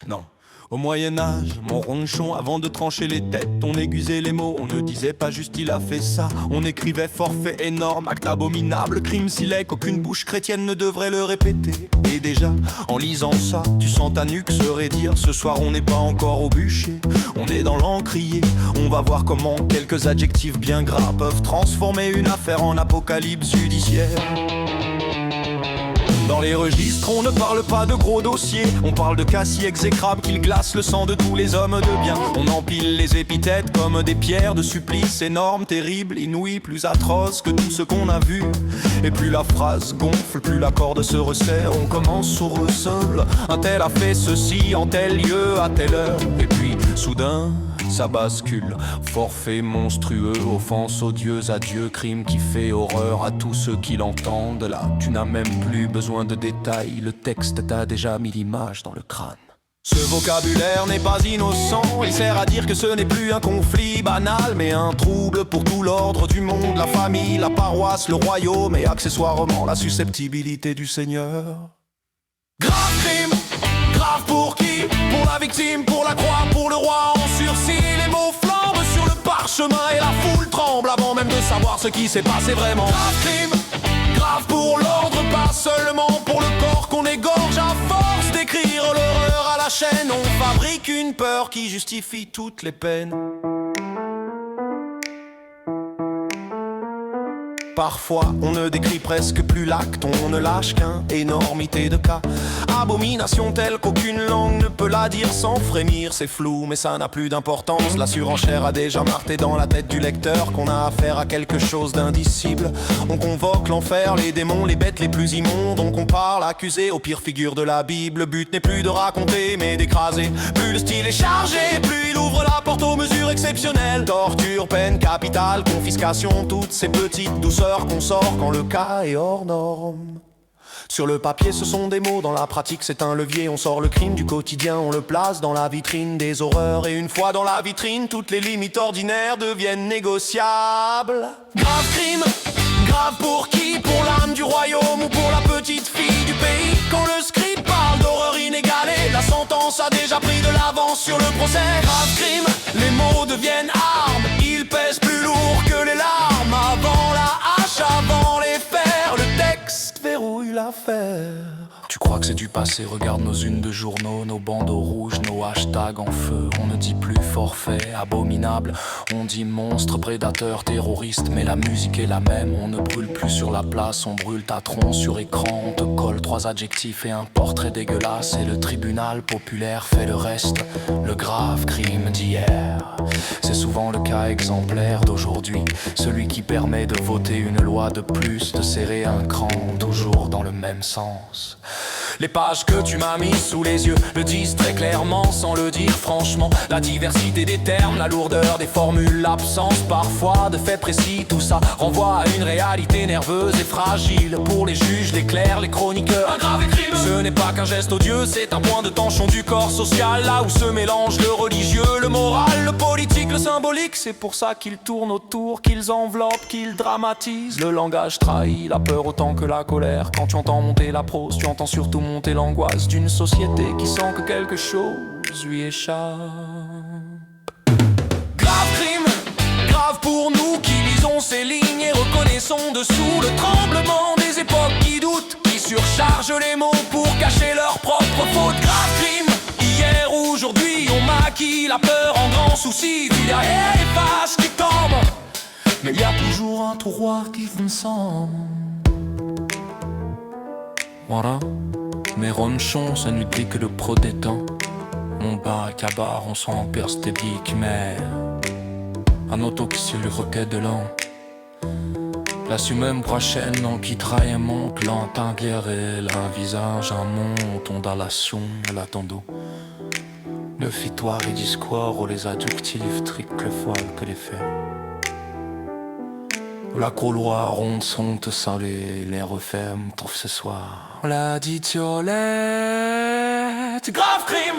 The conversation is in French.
Non. Au Moyen-Âge, mon ronchon, avant de trancher les têtes, on aiguisait les mots, on ne disait pas juste il a fait ça. On écrivait forfait énorme, acte abominable, crime si laid qu'aucune bouche chrétienne ne devrait le répéter. Et déjà, en lisant ça, tu sens ta nuque se raidir. Ce soir on n'est pas encore au bûcher, on est dans l'encrier. On va voir comment quelques adjectifs bien gras peuvent transformer une affaire en apocalypse judiciaire. Dans les registres, on ne parle pas de gros dossiers. On parle de cas si exécrables qu'ils glacent le sang de tous les hommes de bien. On empile les épithètes comme des pierres de supplice énormes, terribles, inouïes, plus atroces que tout ce qu'on a vu. Et plus la phrase gonfle, plus la corde se resserre. On commence au ressol, un tel a fait ceci en tel lieu, à telle heure. Et puis, soudain, ça bascule, forfait monstrueux, offense odieuse à Dieu, crime qui fait horreur à tous ceux qui l'entendent. Là, tu n'as même plus besoin de détails, le texte t'a déjà mis l'image dans le crâne. Ce vocabulaire n'est pas innocent, il sert à dire que ce n'est plus un conflit banal, mais un trouble pour tout l'ordre du monde, la famille, la paroisse, le royaume et accessoirement la susceptibilité du Seigneur. Grave crime, grave pour qui? Pour la victime, pour la croix, pour le roi en sursis. Les mots flambent sur le parchemin et la foule tremble avant même de savoir ce qui s'est passé vraiment. Grave crime, grave pour l'ordre, pas seulement pour le corps qu'on égorge à force d'écrire l'horreur à la chaîne. On fabrique une peur qui justifie toutes les peines. Parfois, on ne décrit presque plus l'acte, on ne lâche qu'un énormité de cas. Abomination telle qu'aucune langue ne peut la dire sans frémir. C'est flou, mais ça n'a plus d'importance. La surenchère a déjà martelé dans la tête du lecteur qu'on a affaire à quelque chose d'indicible. On convoque l'enfer, les démons, les bêtes les plus immondes. On compare l'accusé aux pires figures de la Bible. Le but n'est plus de raconter, mais d'écraser. Plus le style est chargé, plus il ouvre la porte aux mesures exceptionnelles. Torture, peine capitale, confiscation, toutes ces petites douceurs qu'on sort quand le cas est hors norme. Sur le papier ce sont des mots, dans la pratique c'est un levier. On sort le crime du quotidien, on le place dans la vitrine des horreurs. Et une fois dans la vitrine, toutes les limites ordinaires deviennent négociables. Grave crime, grave pour qui? Pour l'âme du royaume ou pour la petite fille du pays? Quand le script parle d'horreur inégalée, la sentence a déjà pris de l'avance sur le procès. Grave crime, les mots deviennent armes, ils pèsent plus lourd que les larmes. Avant la hache, avant les fers, le texte verrouille l'affaire. Tu crois que c'est du passé, regarde nos unes de journaux, nos bandeaux rouges, nos hashtags en feu. On ne dit plus forfait, abominable, on dit monstre, prédateur, terroriste. Mais la musique est la même, on ne brûle plus sur la place, on brûle ta tronc sur écran. On te colle 3 adjectifs et un portrait dégueulasse. Et le tribunal populaire fait le reste, le grave crime d'hier. C'est souvent le cas exemplaire d'aujourd'hui, celui qui permet de voter une loi de plus, de serrer un cran, toujours dans le même sens. Les pages que tu m'as mis sous les yeux le disent très clairement, sans le dire franchement. La diversité des termes, la lourdeur des formules, l'absence parfois de faits précis. Tout ça renvoie à une réalité nerveuse et fragile. Pour les juges, les clercs, les chroniqueurs, un grave crime. Ce n'est pas qu'un geste odieux, c'est un point de tension du corps social. Là où se mélange le religieux, le moral, le politique, le symbolique. C'est pour ça qu'ils tournent autour, qu'ils enveloppent, qu'ils dramatisent. Le langage trahit la peur autant que la colère. Quand tu entends monter la prose, tu entends surtout monter l'angoisse d'une société qui sent que quelque chose lui échappe. Grave crime, grave pour nous qui lisons ces lignes et reconnaissons dessous le tremblement des époques qui doutent, qui surchargent les mots pour cacher leurs propres fautes. Grave crime, hier, aujourd'hui, on maquille la peur en grand souci. Puis derrière les pages qui tombent, mais il y a toujours un tiroir qui fonctionne. Voilà. Mes ronchons, ça nous dit que le pro détend. Mon bar à cabar, on s'en persthétique, mais un auto qui sur le requête de l'an. La semaine prochaine, on quittera un monde lent, un guérel, un visage, un monde, on dallation, l'attendo. Le fitoire et discours, ou les adjectifs, triquent le foile que les faits. La couloir ronde sont te saler, les referme, trouve ce soir. La dit Violette, grave crime.